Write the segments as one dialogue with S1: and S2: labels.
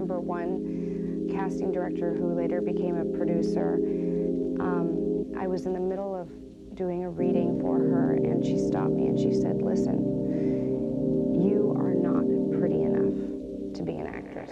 S1: remember one casting director who later became a producer. I was in the middle of doing a reading for her, and she stopped me and she said, "Listen, you are not pretty enough to be an actress."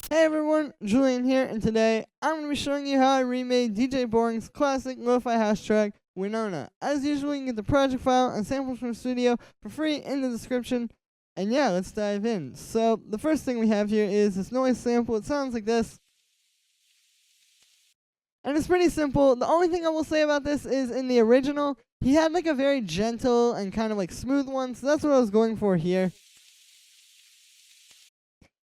S2: Hey everyone, Julian here, and today I'm going to be showing you how I remade DJ Boring's classic lo-fi house track, Winona. As usual, you can get the project file and samples from the studio for free in the description. And yeah, let's dive in. So the first thing we have here is this noise sample. It sounds like this. And it's pretty simple. The only thing I will say about this is in the original, he had like a very gentle and kind of like smooth one, so that's what I was going for here.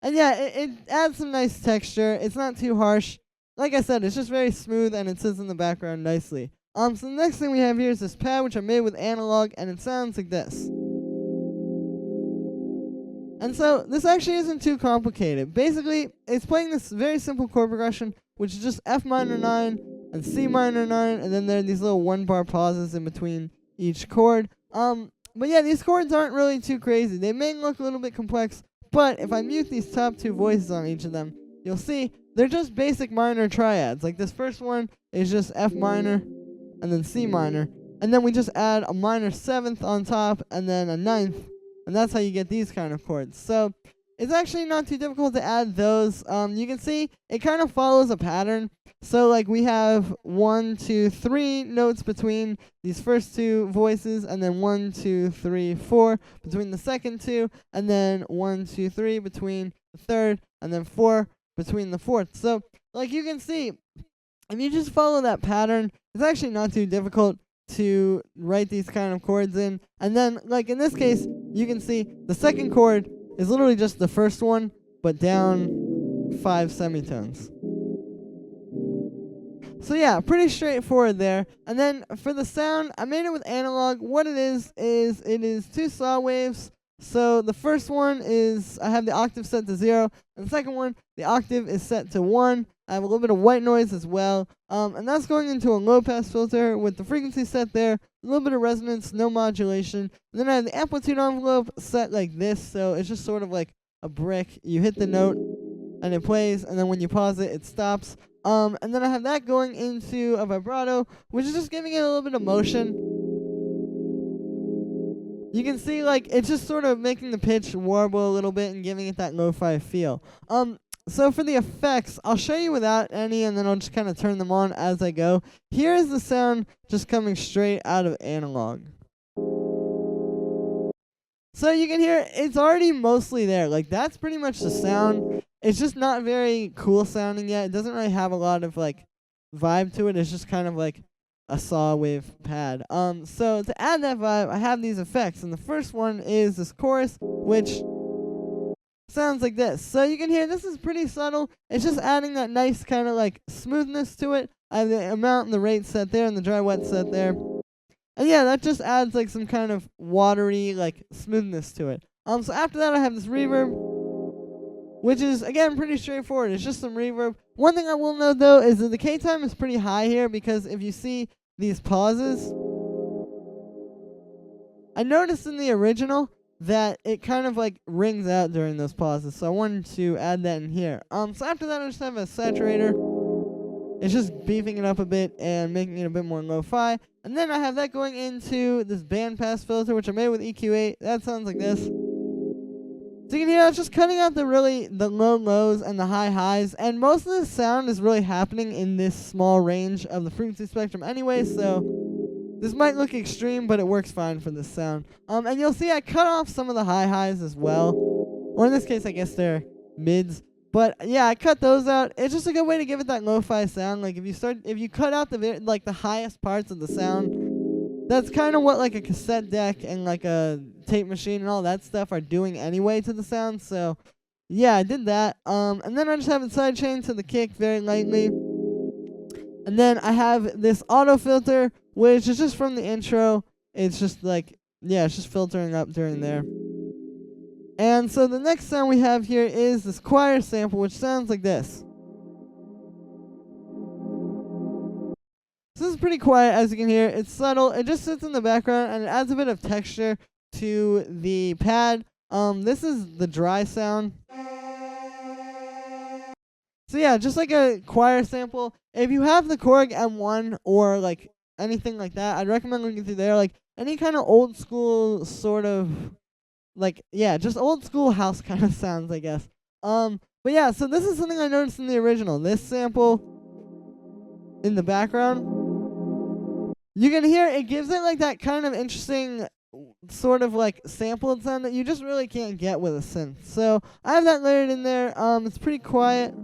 S2: And yeah, it adds some nice texture. It's not too harsh. Like I said, it's just very smooth and it sits in the background nicely. So the next thing we have here is this pad, which I made with analog, and it sounds like this. And so this actually isn't too complicated. Basically, it's playing this very simple chord progression, which is just F minor 9 and C minor 9, and then there are these little one-bar pauses in between each chord. But yeah, these chords aren't really too crazy. They may look a little bit complex, but if I mute these top two voices on each of them, you'll see they're just basic minor triads. Like this first one is just F minor and then C minor. And then we just add a minor 7th on top and then a 9th. And that's how you get these kind of chords. So it's actually not too difficult to add those. You can see it kind of follows a pattern. So like we have 1, 2, 3 notes between these first two voices, and then 1, 2, 3, 4 between the second two, and then 1, 2, 3 between the third, and then 4 between the fourth. So like you can see, if you just follow that pattern, it's actually not too difficult to write these kind of chords in. And then like in this case, you can see the second chord is literally just the first one, but down 5 semitones. So yeah, pretty straightforward there. And then for the sound, I made it with analog. What it is it is 2 saw waves. So the first one is, I have the octave set to 0, and the second one, the octave is set to 1. I have a little bit of white noise as well. And that's going into a low pass filter with the frequency set there, a little bit of resonance, no modulation. And then I have the amplitude envelope set like this, so it's just sort of like a brick. You hit the note and it plays, and then when you pause it, it stops. And then I have that going into a vibrato, which is just giving it a little bit of motion. You can see, like, it's just sort of making the pitch warble a little bit and giving it that lo-fi feel. So for the effects, I'll show you without any, and then I'll just kind of turn them on as I go. Here is the sound just coming straight out of analog. So you can hear it's already mostly there. Like, that's pretty much the sound. It's just not very cool sounding yet. It doesn't really have a lot of like vibe to it. It's just kind of like a saw wave pad. So to add that vibe, I have these effects, and the first one is this chorus, which sounds like this. So you can hear this is pretty subtle. It's just adding that nice kind of like smoothness to it. I have the amount and the rate set there, and the dry wet set there. And yeah, that just adds like some kind of watery like smoothness to it. So after that, I have this reverb, which is, again, pretty straightforward. It's just some reverb. One thing I will note, though, is that the K time is pretty high here, because if you see these pauses, I noticed in the original that it kind of, like, rings out during those pauses, so I wanted to add that in here. So after that, I just have a saturator. It's just beefing it up a bit and making it a bit more lo-fi. And then I have that going into this bandpass filter, which I made with EQ8. That sounds like this. So you can hear it's just cutting out the low lows and the high highs, and most of the sound is really happening in this small range of the frequency spectrum anyway, so this might look extreme, but it works fine for this sound. And you'll see I cut off some of the high highs as well, or in this case I guess they're mids, but yeah, I cut those out. It's just a good way to give it that lo-fi sound. Like if you cut out the highest parts of the sound, that's kind of what like a cassette deck and like a tape machine and all that stuff are doing anyway to the sound. So yeah, I did that. And then I just have it sidechained to the kick very lightly. And then I have this auto filter, which is just from the intro. It's just like, yeah, it's just filtering up during there. And so the next sound we have here is this choir sample, which sounds like this. So this is pretty quiet, as you can hear. It's subtle. It just sits in the background, and it adds a bit of texture to the pad. This is the dry sound. So yeah, just like a choir sample. If you have the Korg M1 or like anything like that, I'd recommend looking through there. Like any kind of old school sort of, like, yeah, just old school house kind of sounds, I guess. But yeah, so this is something I noticed in the original. This sample in the background, you can hear it gives it like that kind of interesting sort of like sampled sound that you just really can't get with a synth. So I have that layered in there. It's pretty quiet.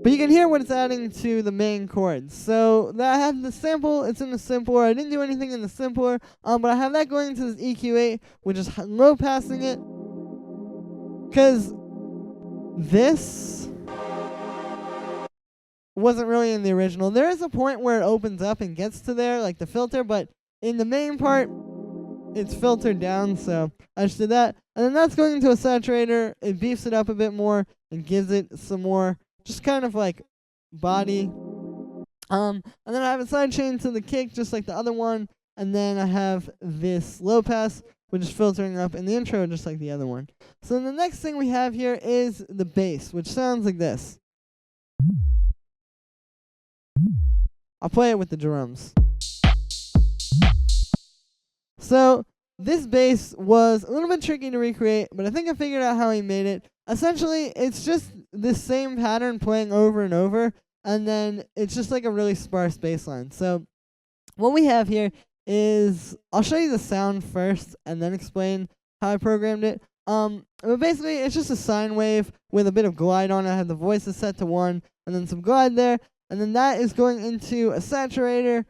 S2: But you can hear what it's adding to the main chords. So that I have the sample, it's in the simpler. I didn't do anything in the simpler, but I have that going into this EQ8, which is low passing it. Because this wasn't really in the original. There is a point where it opens up and gets to there, like the filter, but in the main part, it's filtered down, so I just did that. And then that's going into a saturator. It beefs it up a bit more and gives it some more just kind of like body. And then I have a side chain to the kick, just like the other one. And then I have this low pass, which is filtering up in the intro, just like the other one. So the next thing we have here is the bass, which sounds like this. I'll play it with the drums. So this bass was a little bit tricky to recreate, but I think I figured out how he made it. Essentially, it's just this same pattern playing over and over, and then it's just like a really sparse bass line. So what we have here is, I'll show you the sound first and then explain how I programmed it. But basically, it's just a sine wave with a bit of glide on it. I have the voices set to 1, and then some glide there, and then that is going into a saturator.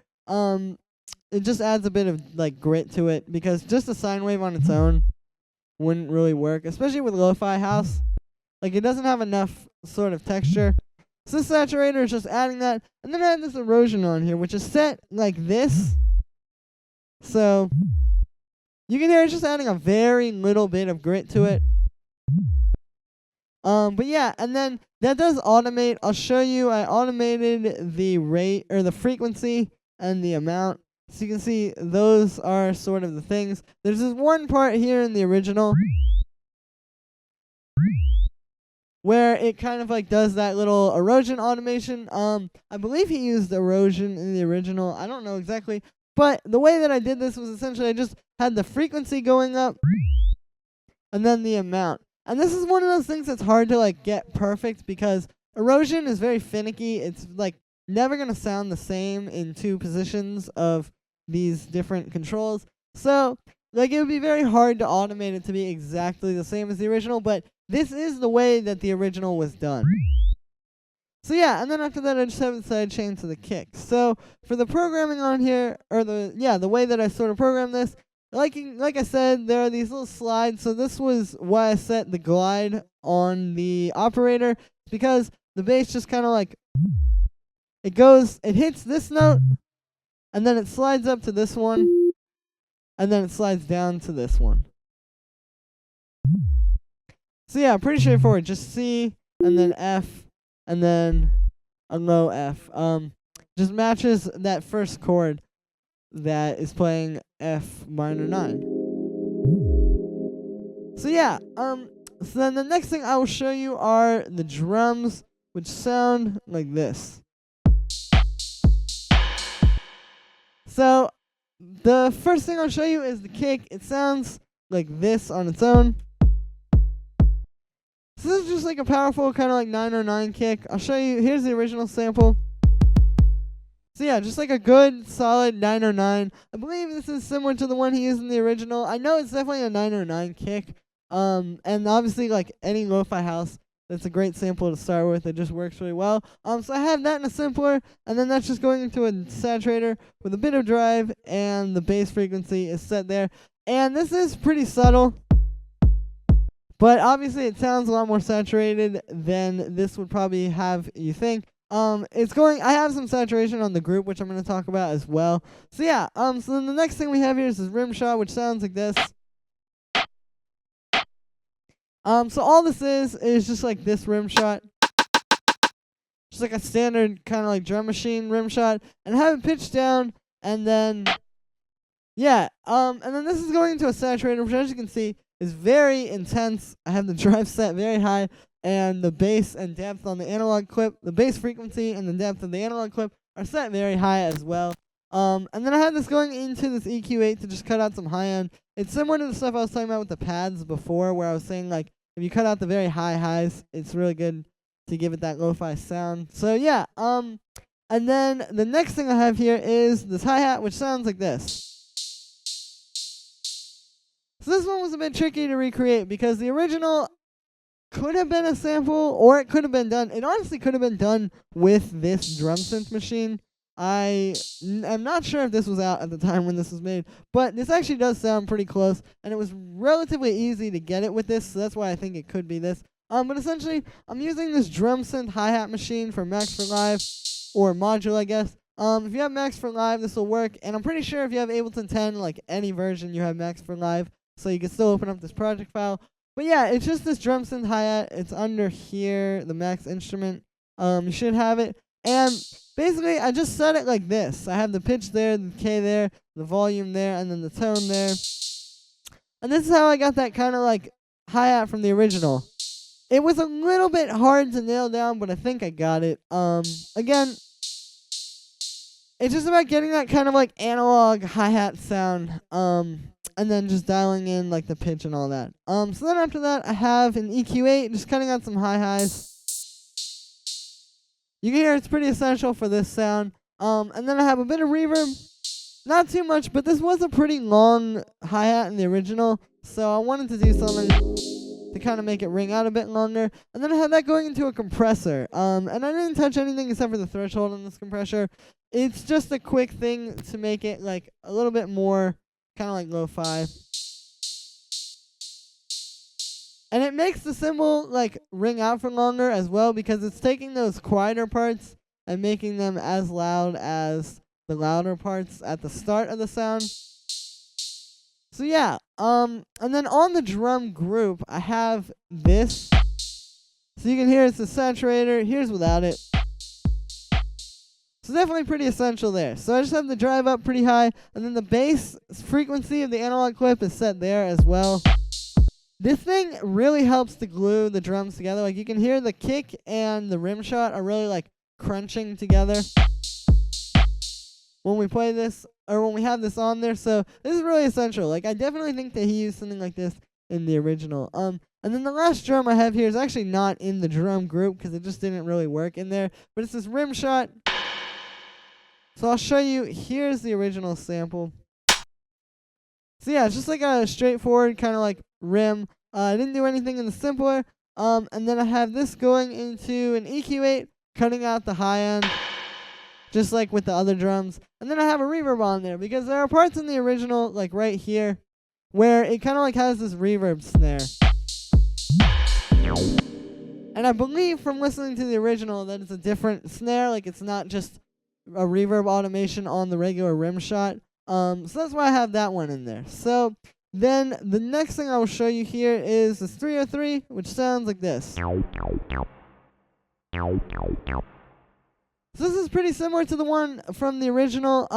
S2: It just adds a bit of like grit to it, because just a sine wave on its own wouldn't really work, especially with lo-fi house. Like, it doesn't have enough sort of texture. So this saturator is just adding that, and then I have this erosion on here, which is set like this. So you can hear it's just adding a very little bit of grit to it. But yeah, and then that does automate. I'll show you. I automated the rate or the frequency and the amount. So you can see those are sort of the things. There's this one part here in the original where it kind of like does that little erosion automation. I believe he used erosion in the original. I don't know exactly. But the way that I did this was essentially I just had the frequency going up and then the amount. And this is one of those things that's hard to like get perfect, because erosion is very finicky. It's like never going to sound the same in two positions of these different controls. So like it would be very hard to automate it to be exactly the same as the original, but this is the way that the original was done. So yeah, and then after that I just have the side chain to the kick. So for the programming on here, or the way that I sort of programmed this, like I said, there are these little slides. So this was why I set the glide on the operator, because the bass just kind of like, it hits this note, and then it slides up to this one, and then it slides down to this one. So yeah, pretty straightforward. Just C, and then F, and then a low F. Just matches that first chord that is playing F minor 9. So yeah, so then the next thing I will show you are the drums, which sound like this. So the first thing I'll show you is the kick. It sounds like this on its own. So this is just like a powerful kind of like 909 kick. I'll show you. Here's the original sample. So yeah, just like a good solid 909. I believe this is similar to the one he used in the original. I know it's definitely a 909 kick. And obviously like any lo-fi house, that's a great sample to start with. It just works really well. So I have that in a simpler, and then that's just going into a saturator with a bit of drive, and the bass frequency is set there. And this is pretty subtle, but obviously it sounds a lot more saturated than this would probably have you think. It's going. I have some saturation on the group, which I'm going to talk about as well. So yeah. So then the next thing we have here is this rim shot, which sounds like this. So all this is just like this rim shot. Just like a standard kind of like drum machine rim shot, and have it pitched down, and then yeah, and then this is going into a saturator, which as you can see is very intense. I have the drive set very high, and the bass and depth on the analog clip, the bass frequency and the depth of the analog clip are set very high as well. And then I have this going into this EQ8 to just cut out some high end. It's similar to the stuff I was talking about with the pads before, where I was saying like if you cut out the very high highs, it's really good to give it that lo-fi sound. So yeah, and then the next thing I have here is this hi-hat, which sounds like this. So this one was a bit tricky to recreate because the original could have been a sample, or it could have been done. It honestly could have been done with this drum synth machine. I'm not sure if this was out at the time when this was made, but this actually does sound pretty close, and it was relatively easy to get it with this, so that's why I think it could be this. But essentially, I'm using this drum synth hi-hat machine for Max for Live, or module, I guess. If you have Max for Live, this will work, and I'm pretty sure if you have Ableton 10, like any version, you have Max for Live, so you can still open up this project file. But yeah, it's just this drum synth hi-hat. It's under here, the Max instrument. You should have it. And basically, I just set it like this. I have the pitch there, the K there, the volume there, and then the tone there. And this is how I got that kind of like hi-hat from the original. It was a little bit hard to nail down, but I think I got it. Again, it's just about getting that kind of like analog hi-hat sound, and then just dialing in like the pitch and all that. So then after that, I have an EQ8, just cutting out some high highs. You can hear it's pretty essential for this sound. And then I have a bit of reverb, not too much, but this was a pretty long hi-hat in the original, so I wanted to do something to kind of make it ring out a bit longer. And then I had that going into a compressor. And I didn't touch anything except for the threshold on this compressor. It's just a quick thing to make it like a little bit more kind of like lo-fi. And it makes the cymbal like ring out for longer as well, because it's taking those quieter parts and making them as loud as the louder parts at the start of the sound. So yeah, and then on the drum group, I have this. So you can hear it's a saturator. Here's without it. So definitely pretty essential there. So I just have the drive up pretty high, and then the bass frequency of the analog clip is set there as well. This thing really helps to glue the drums together. Like you can hear the kick and the rim shot are really like crunching together when we play this, or when we have this on there. So this is really essential. Like I definitely think that he used something like this in the original. And then the last drum I have here is actually not in the drum group because it just didn't really work in there. But it's this rim shot. So I'll show you. Here's the original sample. So yeah, it's just like a straightforward kind of like rim. I didn't do anything in the simpler. And then I have this going into an EQ8, cutting out the high end, just like with the other drums. And then I have a reverb on there because there are parts in the original, like right here, where it kind of like has this reverb snare. And I believe from listening to the original that it's a different snare, like it's not just a reverb automation on the regular rim shot. So that's why I have that one in there. So then the next thing I will show you here is this 303, which sounds like this. So this is pretty similar to the one from the original.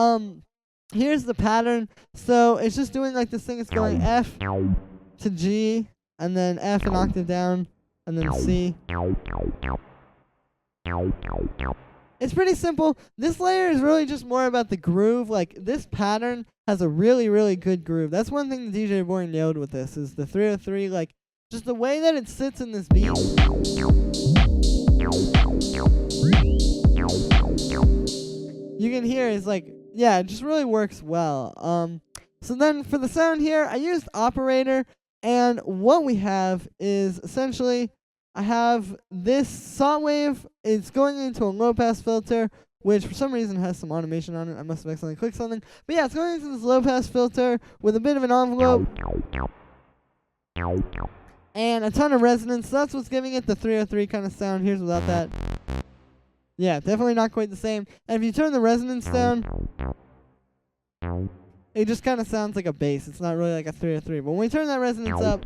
S2: Here's the pattern. So it's just doing like this thing. It's going F to G, and then F an octave down, and then C. It's pretty simple. This layer is really just more about the groove. Like, this pattern has a really, really good groove. That's one thing the DJ Boy nailed with this, is the 303, like, just the way that it sits in this beat. You can hear it's like, yeah, it just really works well. So then for the sound here, I used operator, and what we have is essentially I have this saw wave. It's going into a low pass filter, which for some reason has some automation on it. I must have accidentally clicked something. But yeah, it's going into this low pass filter with a bit of an envelope and a ton of resonance. So that's what's giving it the 303 kind of sound. Here's without that. Yeah, definitely not quite the same. And if you turn the resonance down, it just kind of sounds like a bass. It's not really like a 303. But when we turn that resonance up,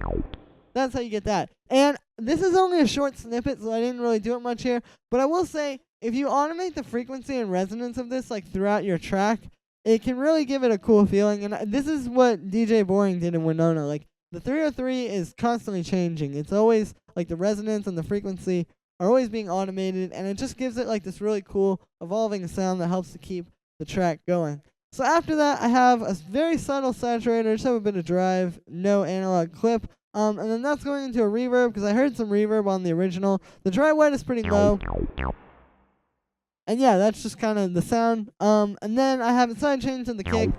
S2: that's how you get that. And this is only a short snippet, so I didn't really do it much here. But I will say, if you automate the frequency and resonance of this like throughout your track, it can really give it a cool feeling. And this is what DJ Boring did in Winona. Like, the 303 is constantly changing. It's always, like, the resonance and the frequency are always being automated, and it just gives it, like, this really cool evolving sound that helps to keep the track going. So after that, I have a very subtle saturator, just have a bit of drive, no analog clip. And then that's going into a reverb, because I heard some reverb on the original. The dry wet is pretty low. And yeah, that's just kind of the sound. And then I have a side change to the kick.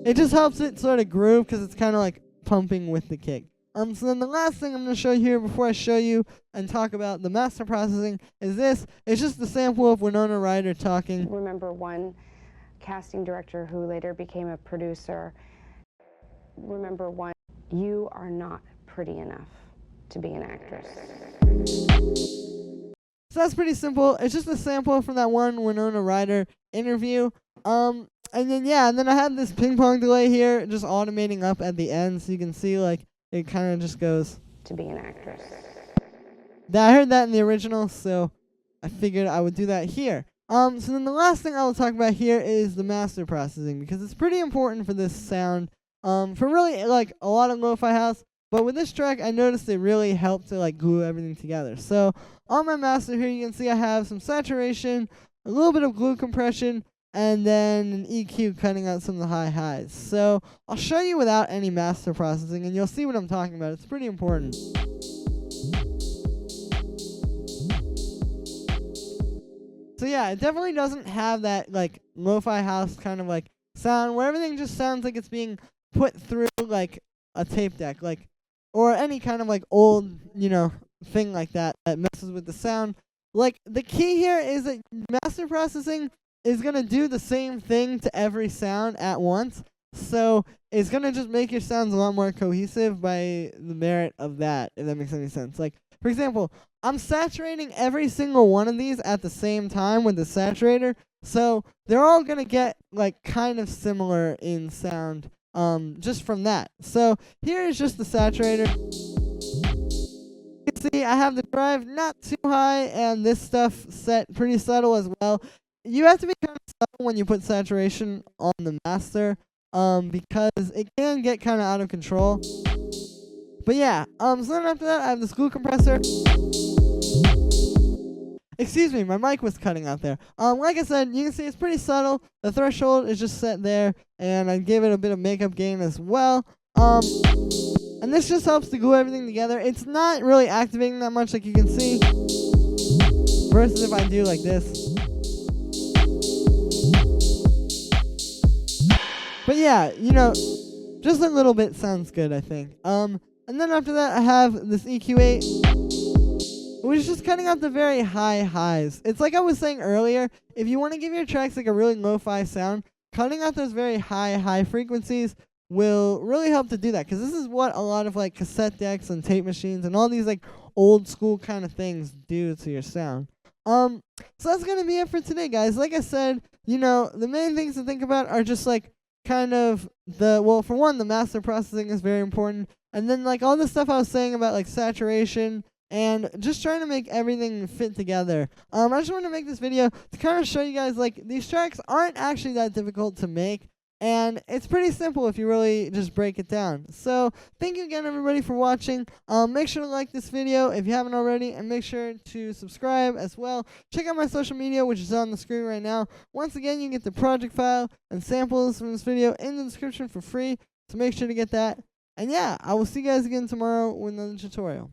S2: It just helps it sort of groove, because it's kind of like pumping with the kick. So then the last thing I'm going to show you here before I show you and talk about the master processing is this. It's just the sample of Winona Ryder talking.
S1: Remember one casting director who later became a producer. Remember one, you are not pretty enough to be an actress.
S2: So that's pretty simple. It's just a sample from that one Winona Ryder interview. And then I have this ping pong delay here, just automating up at the end, so you can see like it kind of just goes
S1: to be an actress.
S2: I heard that in the original, so I figured I would do that here. So then the last thing I will talk about here is the master processing, because it's pretty important for this sound. For really like a lot of lo-fi house, but with this track I noticed it really helped to like glue everything together. So on my master here you can see I have some saturation, a little bit of glue compression, and then an EQ cutting out some of the high highs. So I'll show you without any master processing, and you'll see what I'm talking about. It's pretty important. So yeah, it definitely doesn't have that like lo-fi house kind of like sound where everything just sounds like it's being put through like a tape deck, like, or any kind of like old, thing like that messes with the sound. Like, the key here is that master processing is going to do the same thing to every sound at once. So it's going to just make your sounds a lot more cohesive by the merit of that, if that makes any sense. Like, for example, I'm saturating every single one of these at the same time with the saturator. So they're all going to get like kind of similar in sound just from that. So here is just the saturator. You can see I have the drive not too high and this stuff set pretty subtle as well. You have to be kind of subtle when you put saturation on the master, because it can get kind of out of control. But yeah, so then after that, I have this glue compressor. Excuse me, my mic was cutting out there. Like I said, you can see it's pretty subtle. The threshold is just set there, and I gave it a bit of makeup gain as well. And this just helps to glue everything together. It's not really activating that much, like you can see, versus if I do like this. But yeah, just a little bit sounds good, I think. And then after that, I have this EQ8, which is just cutting out the very high highs. It's like I was saying earlier, if you want to give your tracks like a really lo-fi sound, cutting out those very high frequencies will really help to do that, because this is what a lot of like cassette decks and tape machines and all these like old school kind of things do to your sound. So that's going to be it for today, guys. Like I said, the main things to think about are just like kind of for one, the master processing is very important, and then like all the stuff I was saying about like saturation and just trying to make everything fit together. I just want to make this video to kind of show you guys like these tracks aren't actually that difficult to make, and it's pretty simple if you really just break it down. So thank you again, everybody, for watching. Make sure to like this video if you haven't already, and make sure to subscribe as well. Check out my social media, which is on the screen right now. Once again, you can get the project file and samples from this video in the description for free, so make sure to get that. And yeah, I will see you guys again tomorrow with another tutorial.